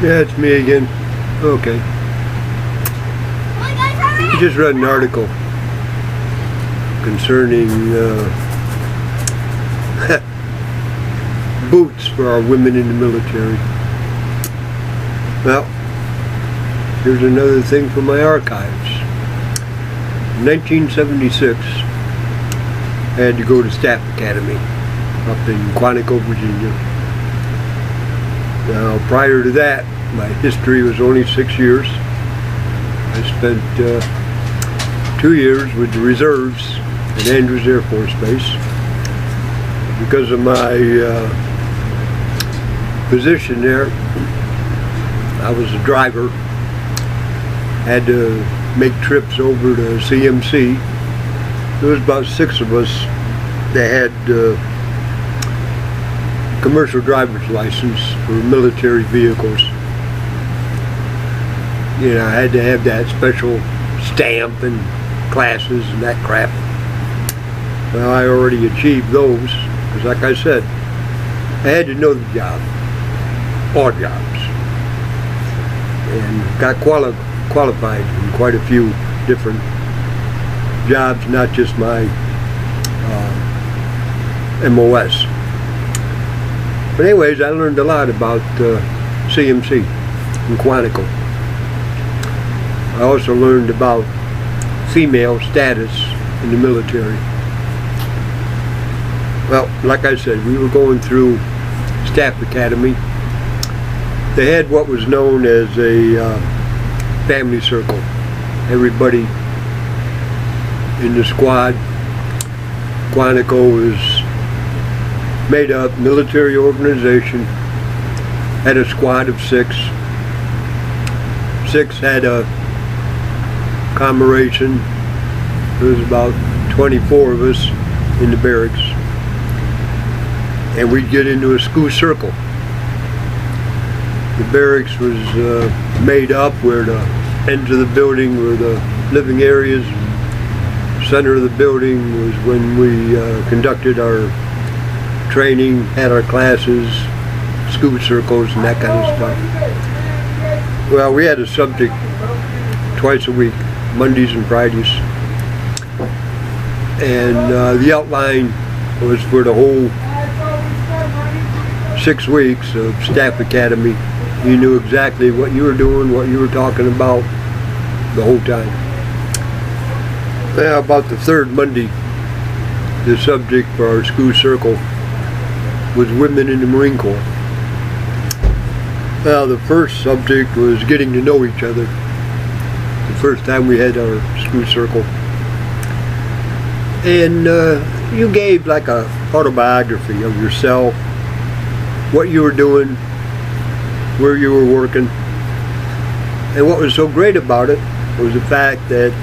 Yeah, it's me again. Okay. I just read an article concerning boots for our women in the military. Well, here's another thing from my archives. In 1976, I had to go to Staff Academy up in Quantico, Virginia. Now, prior to that, my history was only 6 years. I spent 2 years with the reserves at Andrews Air Force Base. Because of my position there, I was a driver. Had to make trips over to CMC. There was about 6 of us that had commercial driver's license for military vehicles. You know, I had to have that special stamp and classes and that crap. Well, I already achieved those, because like I said, I had to know the job, all jobs, and got qualified in quite a few different jobs, not just my MOS. But anyways, I learned a lot about CMC in Quantico. I also learned about female status in the military. Well, like I said, we were going through Staff Academy. They had what was known as a family circle. Everybody in the squad, Quantico is made up, military organization, had a squad of 6. 6 had a commeration. There was about 24 of us in the barracks, and we'd get into a school circle. The barracks was made up where the ends of the building were the living areas. Center of the building was when we conducted our training, had our classes, school circles, and that kind of stuff. Well, we had a subject twice a week, Mondays and Fridays, and the outline was for the whole 6 weeks of Staff Academy. You knew exactly what you were doing, what you were talking about the whole time. Well, about the 3rd Monday, the subject for our school circle was women in the Marine Corps. Well, the first subject was getting to know each other. The first time we had our school circle. And you gave like a autobiography of yourself, what you were doing, where you were working. And what was so great about it was the fact that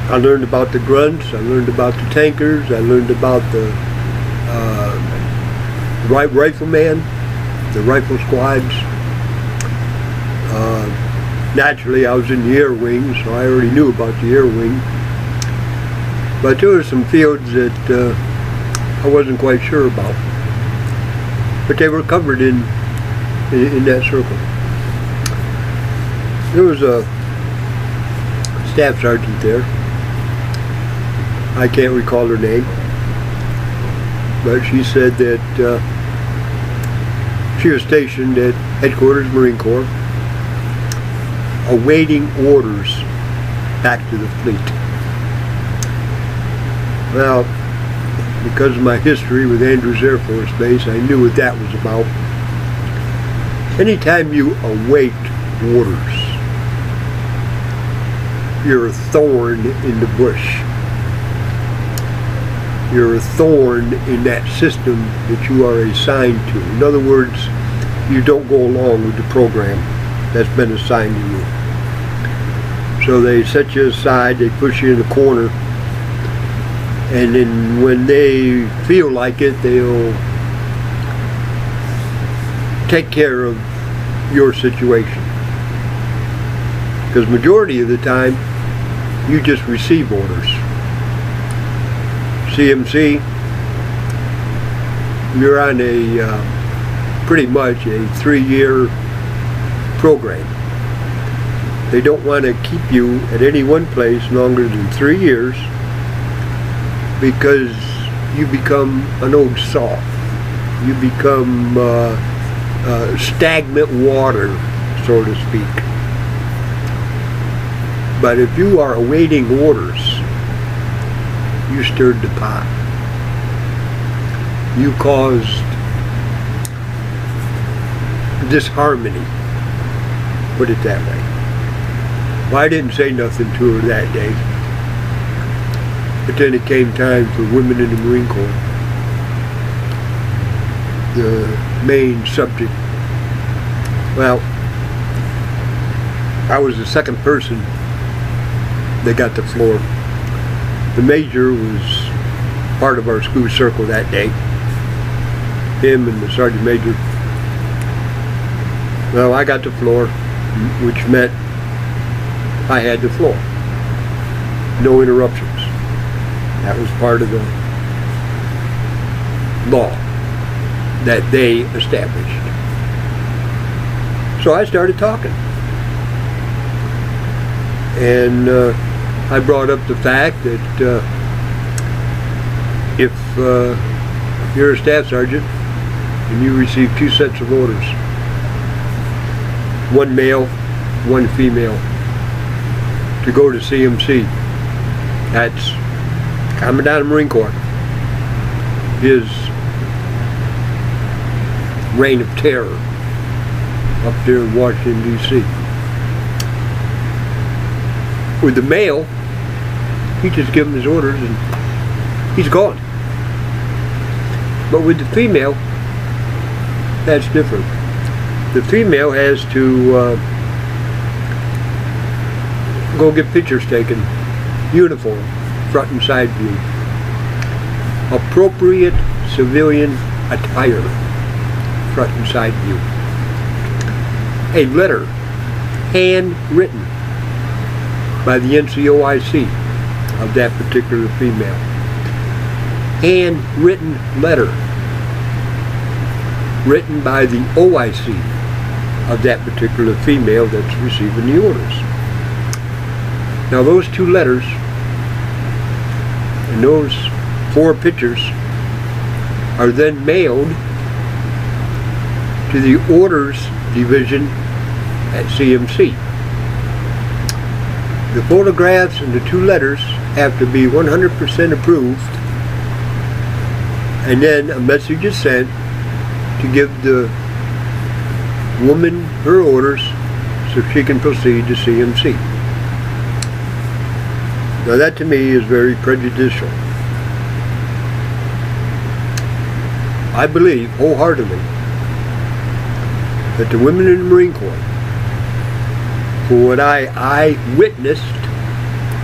I learned about the grunts, I learned about the tankers, I learned about the rifleman, the rifle squads. Naturally, I was in the air wing, so I already knew about the air wing. But there were some fields that I wasn't quite sure about. But they were covered in that circle. There was a staff sergeant there. I can't recall her name, but she said that she was stationed at Headquarters Marine Corps, awaiting orders back to the fleet. Well, because of my history with Andrews Air Force Base, I knew what that was about. Anytime you await orders, you're a thorn in the bush. You're a thorn in that system that you are assigned to. In other words, you don't go along with the program that's been assigned to you. So they set you aside, they push you in the corner, and then when they feel like it, they'll take care of your situation. Because majority of the time, you just receive orders. CMC, you're on a pretty much a 3-year program. They don't want to keep you at any one place longer than 3 years because you become an old salt. You become stagnant water, so to speak. But if you are awaiting orders, you stirred the pot. You caused disharmony, put it that way. Well, I didn't say nothing to her that day. But then it came time for women in the Marine Corps. The main subject. Well, I was the second person that got the floor. The major was part of our school circle that day. Him and the sergeant major. Well, I got the floor, which meant I had the floor. No interruptions. That was part of the law that they established. So I started talking. And I brought up the fact that if you're a staff sergeant and you receive 2 sets of orders, one male, one female, to go to CMC, that's Commandant of the Marine Corps, his reign of terror up there in Washington, D.C. With the male, he just gives him his orders and he's gone. But with the female, that's different. The female has to go get pictures taken, uniform, front and side view. Appropriate civilian attire, front and side view. A letter, handwritten by the NCOIC of that particular female. Handwritten letter written by the OIC of that particular female that's receiving the orders. Now those 2 letters and those 4 pictures are then mailed to the orders division at CMC. The photographs and the 2 letters have to be 100% approved, and then a message is sent to give the woman her orders so she can proceed to CMC. Now that to me is very prejudicial. I believe wholeheartedly that the women in the Marine Corps, for what I witnessed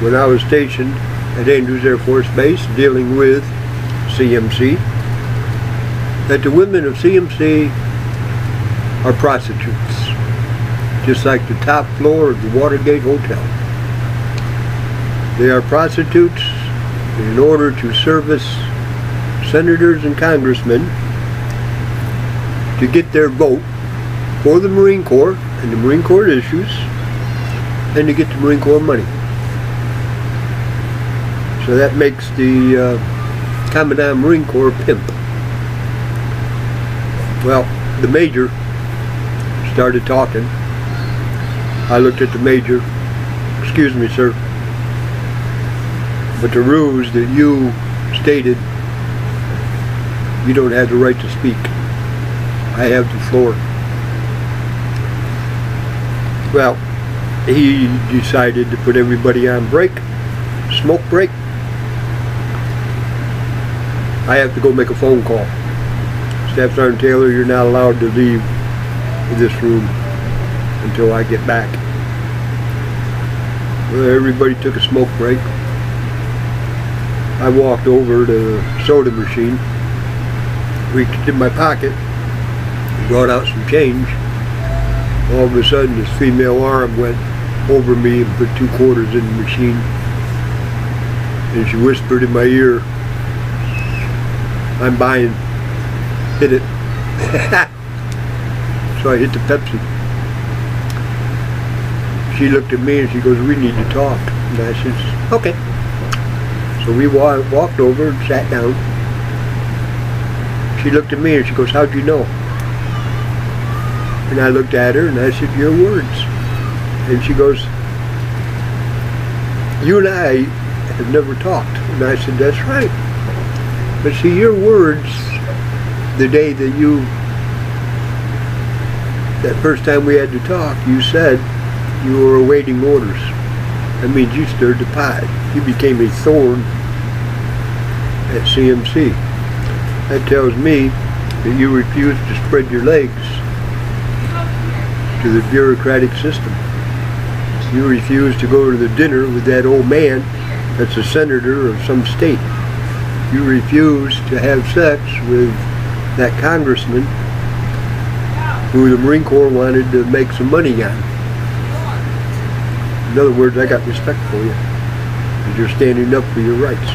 when I was stationed at Andrews Air Force Base dealing with CMC, that the women of CMC are prostitutes, just like the top floor of the Watergate Hotel. They are prostitutes in order to service senators and congressmen to get their vote for the Marine Corps and the Marine Corps issues, and to get the Marine Corps money. So that makes the Commandant Marine Corps pimp. Well, the major started talking. I looked at the major. Excuse me, sir, but the rules that you stated, you don't have the right to speak. I have the floor. Well, he decided to put everybody on break, smoke break. I have to go make a phone call. Staff Sergeant Taylor, you're not allowed to leave this room until I get back. Well, everybody took a smoke break. I walked over to the soda machine, reached in my pocket, and brought out some change. All of a sudden, this female arm went over me and put 2 quarters in the machine. And she whispered in my ear, "I'm buying. Hit it." So I hit the Pepsi. She looked at me and she goes, we need to talk. And I said, okay. So we walked over and sat down. She looked at me and she goes, how'd you know? And I looked at her and I said, your words. And she goes, you and I have never talked. And I said, that's right. But see, your words, the day that first time we had to talk, you said you were awaiting orders. That means you stirred the pot. You became a thorn at CMC. That tells me that you refused to spread your legs to the bureaucratic system. You refused to go to the dinner with that old man that's a senator of some state. You refused to have sex with that congressman who the Marine Corps wanted to make some money on. In other words, I got respect for you, because you're standing up for your rights.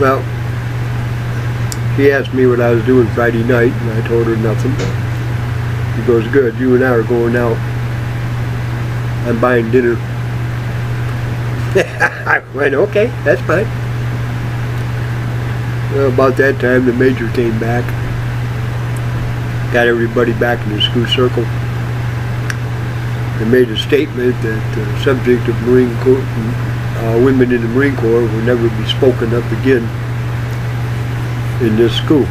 Well, she asked me what I was doing Friday night, and I told her nothing. She goes, good, you and I are going out. I'm buying dinner. I went, okay, that's fine. Well, about that time, the major came back, got everybody back in the school circle. They made a statement that the subject of Marine Corps, women in the Marine Corps will never be spoken of again in this school.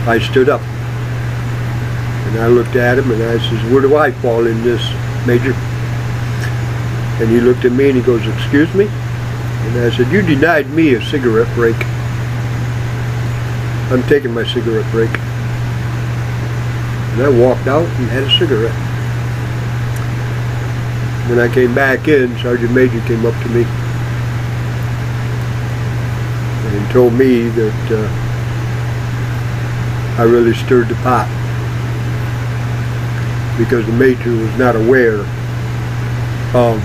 I stood up and I looked at him and I says, where do I fall in this, Major? And he looked at me and he goes, excuse me? And I said, you denied me a cigarette break. I'm taking my cigarette break. And I walked out and had a cigarette. When I came back in, Sergeant Major came up to me and told me that I really stirred the pot, because the Major was not aware of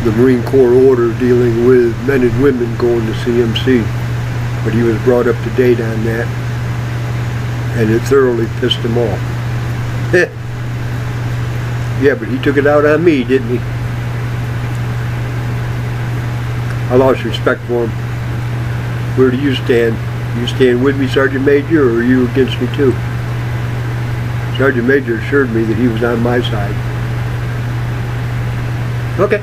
the Marine Corps order dealing with men and women going to CMC, but he was brought up to date on that, and it thoroughly pissed him off. Yeah, but he took it out on me, didn't he? I lost respect for him. Where do you stand? You stand with me, Sergeant Major, or are you against me too? Sergeant Major assured me that he was on my side. Okay.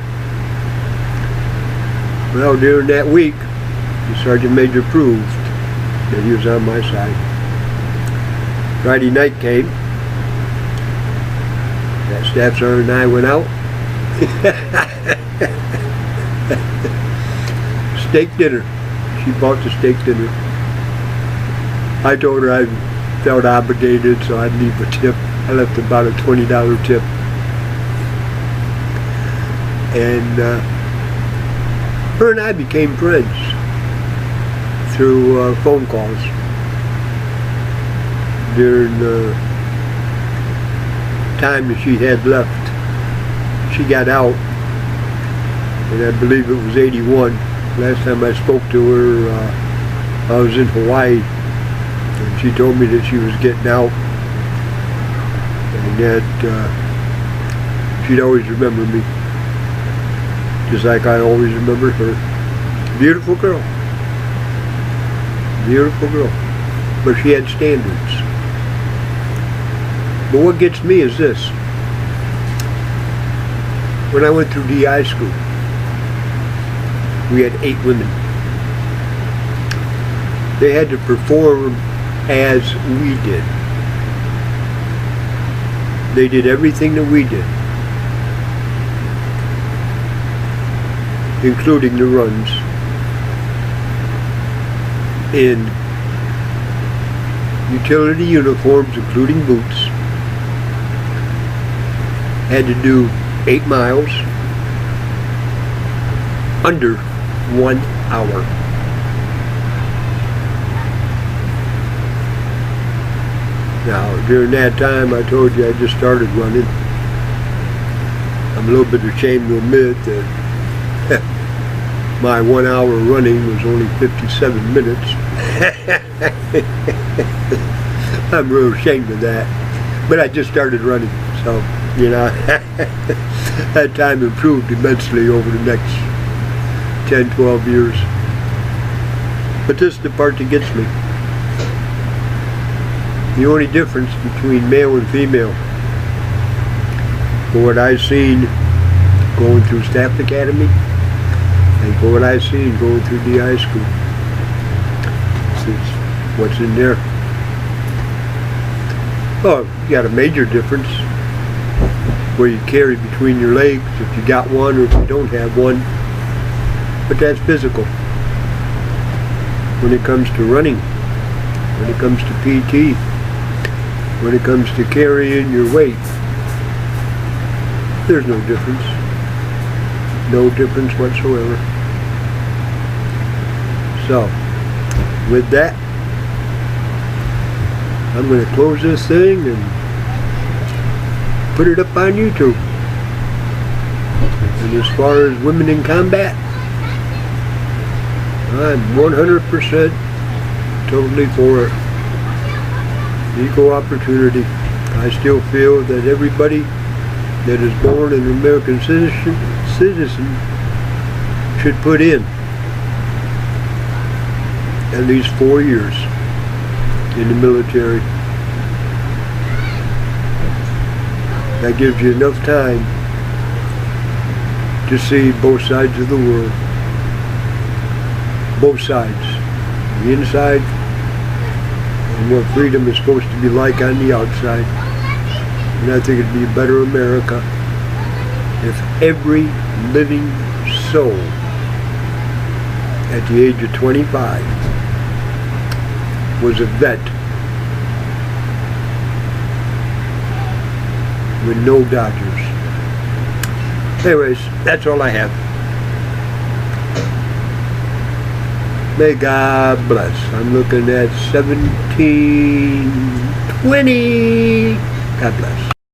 Well, during that week, the Sergeant Major proved that he was on my side. Friday night came. That staff sergeant and I went out. Steak dinner. She bought the steak dinner. I told her I felt obligated, so I'd leave a tip. I left about a $20 tip. And her and I became friends through phone calls during the time that she had left. She got out, and I believe it was 81. Last time I spoke to her, I was in Hawaii, and she told me that she was getting out, and that she'd always remember me, just like I always remember her. Beautiful girl. Beautiful girl. But she had standards. But what gets me is this. When I went through DI school, we had 8 women. They had to perform as we did. They did everything that we did, including the runs, in utility uniforms, including boots. Had to do 8 miles under 1 hour. Now, during that time, I told you I just started running. I'm a little bit ashamed to admit that my 1 hour running was only 57 minutes. I'm real ashamed of that. But I just started running, so, you know, that time improved immensely over the next 10, 12 years. But this is the part that gets me. The only difference between male and female, for what I've seen going through Staff Academy, and for what I've seen going through DI school, this is what's in there. Oh, you got a major difference where you carry between your legs if you got one or if you don't have one. But that's physical. When it comes to running, when it comes to PT, when it comes to carrying your weight, there's no difference. No difference whatsoever. So, with that, I'm going to close this thing and put it up on YouTube. And as far as women in combat, I'm 100% totally for it. Equal opportunity. I still feel that everybody that is born an American citizen should put in at least 4 years in the military. That gives you enough time to see both sides of the world. Both sides. The inside and what freedom is supposed to be like on the outside. And I think it'd be a better America if every living soul at the age of 25 was a vet with no dodgers. Anyways, that's all I have. May God bless. I'm looking at 1720. God bless.